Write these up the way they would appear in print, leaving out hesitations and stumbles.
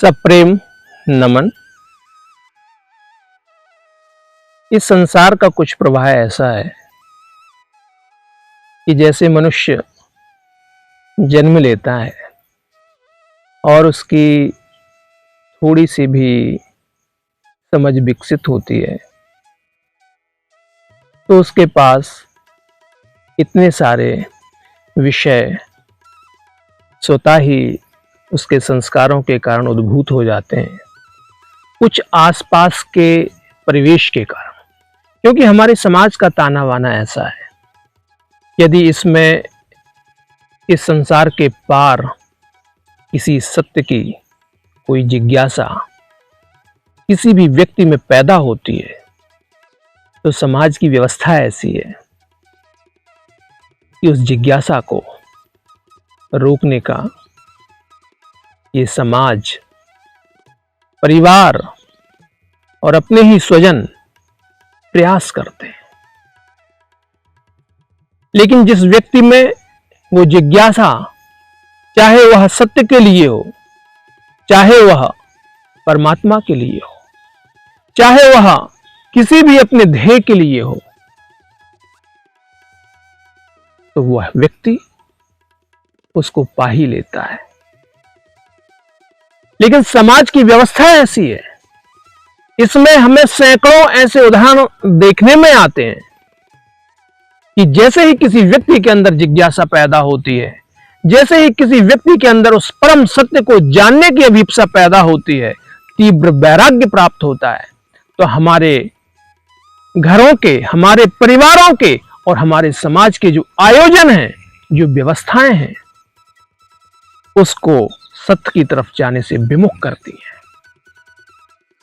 सप्रेम नमन। इस संसार का कुछ प्रवाह ऐसा है कि जैसे मनुष्य जन्म लेता है और उसकी थोड़ी सी भी समझ विकसित होती है तो उसके पास इतने सारे विषय स्वतः ही उसके संस्कारों के कारण उद्भूत हो जाते हैं, कुछ आसपास के परिवेश के कारण। क्योंकि हमारे समाज का ताना बाना ऐसा है, यदि इसमें इस संसार के पार किसी सत्य की कोई जिज्ञासा किसी भी व्यक्ति में पैदा होती है तो समाज की व्यवस्था ऐसी है कि उस जिज्ञासा को रोकने का ये समाज, परिवार और अपने ही स्वजन प्रयास करते हैं। लेकिन जिस व्यक्ति में वो जिज्ञासा, चाहे वह सत्य के लिए हो, चाहे वह परमात्मा के लिए हो, चाहे वह किसी भी अपने ध्येय के लिए हो, तो वह व्यक्ति उसको पा ही लेता है। लेकिन समाज की व्यवस्था ऐसी है, इसमें हमें सैकड़ों ऐसे उदाहरण देखने में आते हैं कि जैसे ही किसी व्यक्ति के अंदर जिज्ञासा पैदा होती है, जैसे ही किसी व्यक्ति के अंदर उस परम सत्य को जानने की अभिप्सा पैदा होती है, तीव्र वैराग्य प्राप्त होता है, तो हमारे घरों के, हमारे परिवारों के और हमारे समाज के जो आयोजन हैं, जो व्यवस्थाएं हैं, उसको सत्य की तरफ जाने से विमुख करती है,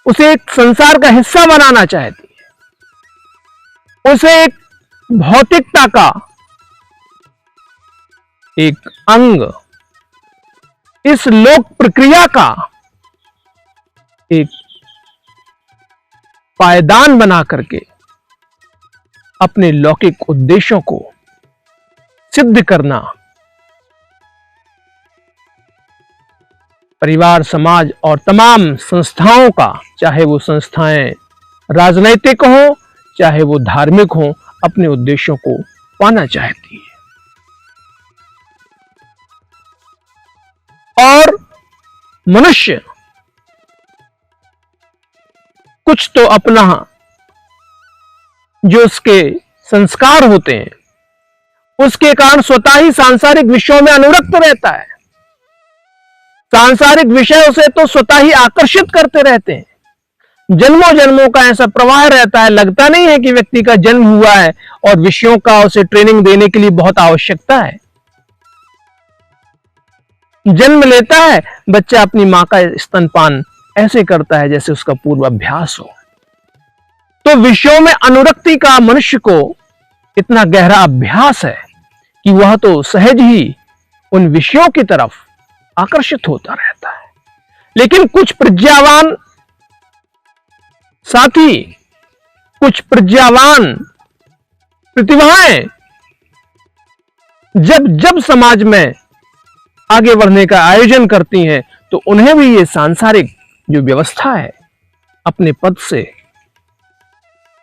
उसे एक संसार का हिस्सा बनाना चाहती है, उसे एक भौतिकता का एक अंग, इस लोक प्रक्रिया का एक पायदान बना करके अपने लौकिक उद्देश्यों को सिद्ध करना परिवार, समाज और तमाम संस्थाओं का, चाहे वो संस्थाएं राजनैतिक हो, चाहे वो धार्मिक हो, अपने उद्देश्यों को पाना चाहती है। और मनुष्य कुछ तो अपना जो उसके संस्कार होते हैं उसके कारण स्वतः ही सांसारिक विषयों में अनुरक्त रहता है। सांसारिक विषय उसे तो स्वतः ही आकर्षित करते रहते हैं। जन्मों जन्मों का ऐसा प्रवाह रहता है, लगता नहीं है कि व्यक्ति का जन्म हुआ है और विषयों का उसे ट्रेनिंग देने के लिए बहुत आवश्यकता है। जन्म लेता है बच्चा, अपनी मां का स्तनपान ऐसे करता है जैसे उसका पूर्वाभ्यास हो। तो विषयों में अनुरक्ति का मनुष्य को इतना गहरा अभ्यास है कि वह तो सहज ही उन विषयों की तरफ आकर्षित होता रहता है। लेकिन कुछ प्रज्ञावान साथी, कुछ प्रज्ञावान प्रतिभाएं जब जब समाज में आगे बढ़ने का आयोजन करती हैं तो उन्हें भी ये सांसारिक जो व्यवस्था है अपने पद से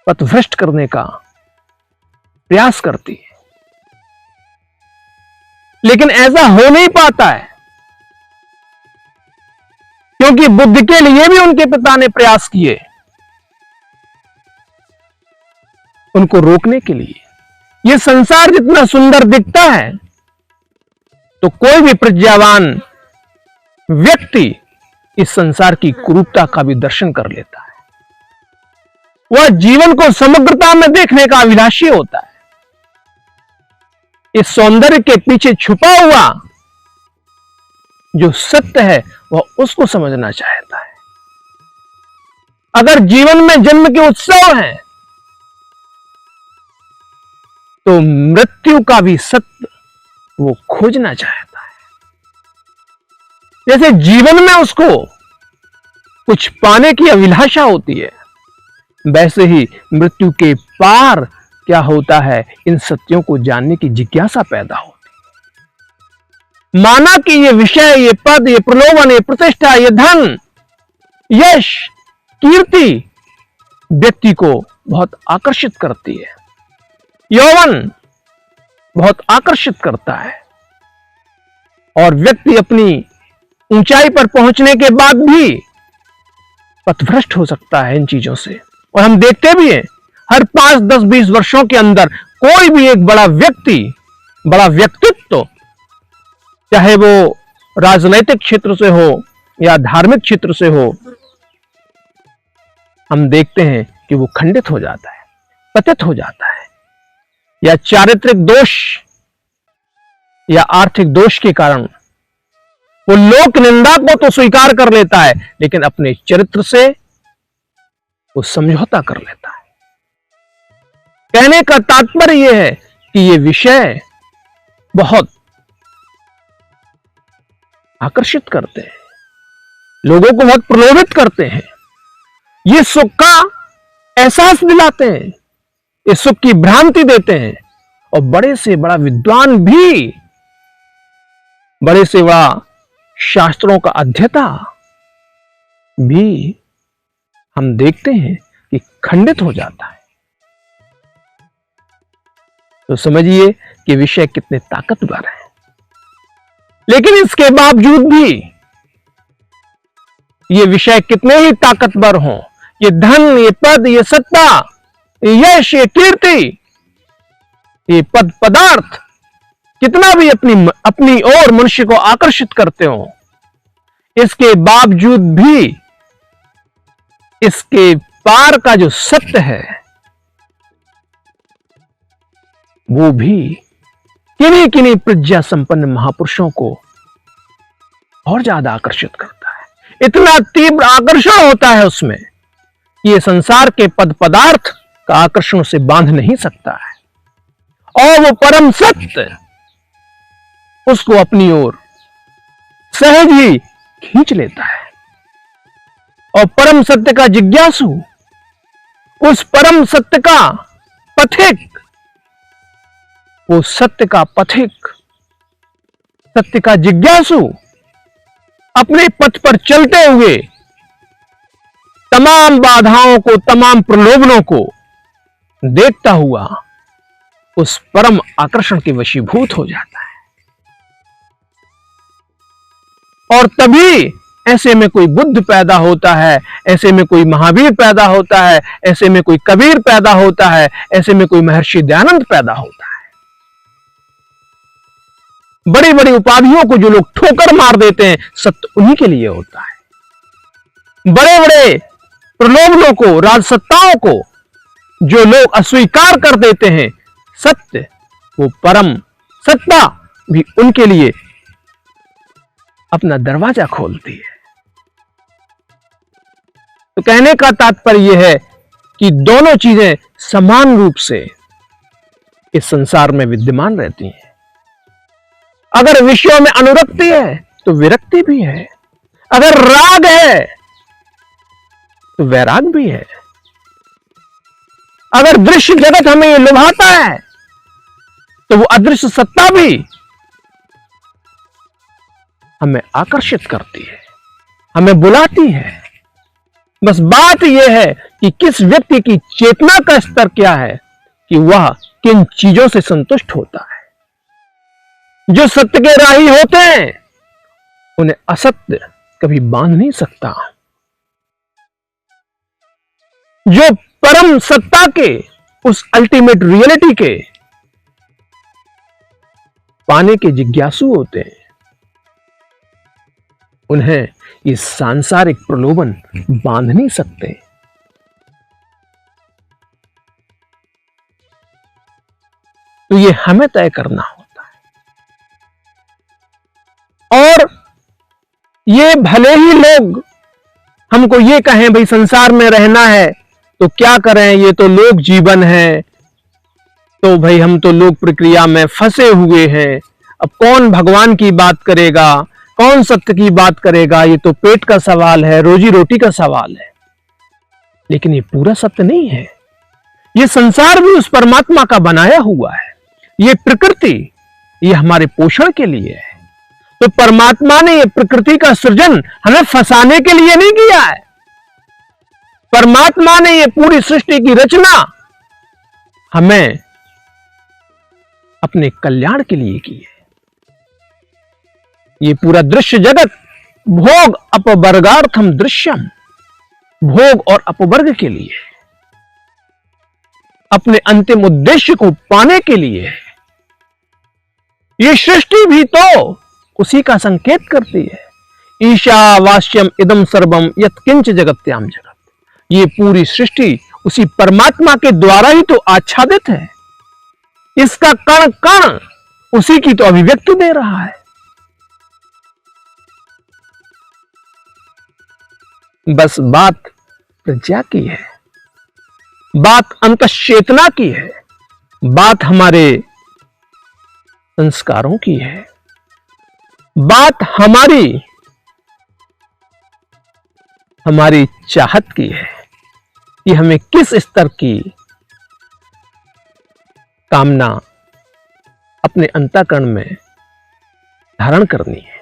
पथभ्रष्ट करने का प्रयास करती है। लेकिन ऐसा हो नहीं पाता है क्योंकि बुद्ध के लिए भी उनके पिता ने प्रयास किए उनको रोकने के लिए। यह संसार जितना सुंदर दिखता है तो कोई भी प्रज्ञावान व्यक्ति इस संसार की कुरूपता का भी दर्शन कर लेता है। वह जीवन को समग्रता में देखने का अभिलाषी होता है। इस सौंदर्य के पीछे छुपा हुआ जो सत्य है वह उसको समझना चाहता है। अगर जीवन में जन्म के उत्सव हैं तो मृत्यु का भी सत्य वो खोजना चाहता है। जैसे जीवन में उसको कुछ पाने की अभिलाषा होती है, वैसे ही मृत्यु के पार क्या होता है, इन सत्यों को जानने की जिज्ञासा पैदा होती है। माना कि ये विषय, ये पद, ये प्रलोभन, ये प्रतिष्ठा, ये धन यश, कीर्ति व्यक्ति को बहुत आकर्षित करती है। यौवन बहुत आकर्षित करता है और व्यक्ति अपनी ऊंचाई पर पहुंचने के बाद भी पथभ्रष्ट हो सकता है इन चीजों से। और हम देखते भी हैं हर 5, 10, 20 वर्षों के अंदर कोई भी एक बड़ा व्यक्ति, बड़ा व्यक्तित्व, चाहे वो राजनीतिक क्षेत्र से हो या धार्मिक क्षेत्र से हो, हम देखते हैं कि वो खंडित हो जाता है, पतित हो जाता है, या चारित्रिक दोष या आर्थिक दोष के कारण वो लोक निंदा को तो स्वीकार कर लेता है, लेकिन अपने चरित्र से वो समझौता कर लेता है। कहने का तात्पर्य यह है कि ये विषय बहुत आकर्षित करते हैं, लोगों को बहुत प्रलोभित करते हैं, ये सुख का एहसास दिलाते हैं, ये सुख की भ्रांति देते हैं। और बड़े से बड़ा विद्वान भी, बड़े से बड़ा शास्त्रों का अध्येता भी हम देखते हैं कि खंडित हो जाता है। तो समझिए कि विषय कितने ताकतवर है। लेकिन इसके बावजूद भी ये विषय कितने ही ताकतवर हों, ये धन, ये पद, ये सत्ता, ये यश, ये कीर्ति, ये पद पदार्थ कितना भी अपनी ओर मनुष्य को आकर्षित करते हो, इसके बावजूद भी इसके पार का जो सत्य है वो भी किन्हीं किन्हीं प्रज्ञा संपन्न महापुरुषों को और ज्यादा आकर्षित करता है। इतना तीव्र आकर्षण होता है उसमें कि ये संसार के पद पदार्थ का आकर्षण से बांध नहीं सकता है, और वो परम सत्य उसको अपनी ओर सहज ही खींच लेता है। और परम सत्य का जिज्ञासु, उस परम सत्य का पथिक, वो सत्य का पथिक, सत्य का जिज्ञासु अपने पथ पर चलते हुए तमाम बाधाओं को, तमाम प्रलोभनों को देखता हुआ उस परम आकर्षण के वशीभूत हो जाता है। और तभी ऐसे में कोई बुद्ध पैदा होता है, ऐसे में कोई महावीर पैदा होता है, ऐसे में कोई कबीर पैदा होता है, ऐसे में कोई महर्षि दयानंद पैदा होता है। बड़ी बड़ी उपाधियों को जो लोग ठोकर मार देते हैं, सत्य उन्हीं के लिए होता है। बड़े बड़े प्रलोभनों को, राजसत्ताओं को जो लोग अस्वीकार कर देते हैं, सत्य, वो परम सत्ता भी उनके लिए अपना दरवाजा खोलती है। तो कहने का तात्पर्य यह है कि दोनों चीजें समान रूप से इस संसार में विद्यमान रहती हैं। अगर विषयों में अनुरक्ति है तो विरक्ति भी है, अगर राग है तो वैराग भी है, अगर दृश्य जगत हमें ये लुभाता है तो वो अदृश्य सत्ता भी हमें आकर्षित करती है, हमें बुलाती है। बस बात यह है कि किस व्यक्ति की चेतना का स्तर क्या है कि वह किन चीजों से संतुष्ट होता है। जो सत्य के राही होते हैं उन्हें असत्य कभी बांध नहीं सकता। जो परम सत्ता के, उस अल्टीमेट रियलिटी के पाने के जिज्ञासु होते हैं, उन्हें ये सांसारिक प्रलोभन बांध नहीं सकते। तो ये हमें तय करना होता है। और ये भले ही लोग हमको ये कहें भाई संसार में रहना है तो क्या करें, ये तो लोक जीवन है, तो भाई हम तो लोक प्रक्रिया में फंसे हुए हैं, अब कौन भगवान की बात करेगा, कौन सत्य की बात करेगा, ये तो पेट का सवाल है, रोजी रोटी का सवाल है। लेकिन ये पूरा सत्य नहीं है। ये संसार भी उस परमात्मा का बनाया हुआ है। ये प्रकृति, ये हमारे पोषण के लिए है। तो परमात्मा ने ये प्रकृति का सृजन हमें फंसाने के लिए नहीं किया है, परमात्मा ने ये पूरी सृष्टि की रचना हमें अपने कल्याण के लिए की है। ये पूरा दृश्य जगत भोग अपवर्गार्थम दृश्यम, भोग और अपवर्ग के लिए, अपने अंतिम उद्देश्य को पाने के लिए। ये सृष्टि भी तो उसी का संकेत करती है। ईशावास्यम इदम सर्वम यत्किंच जगत्याम जगत, ये पूरी सृष्टि उसी परमात्मा के द्वारा ही तो आच्छादित है। इसका कण कण उसी की तो अभिव्यक्ति दे रहा है। बस बात प्रज्ञा की है, बात अंतश्चेतना की है, बात हमारे संस्कारों की है, बात हमारी चाहत की है कि हमें किस स्तर की कामना अपने अंतःकरण में धारण करनी है।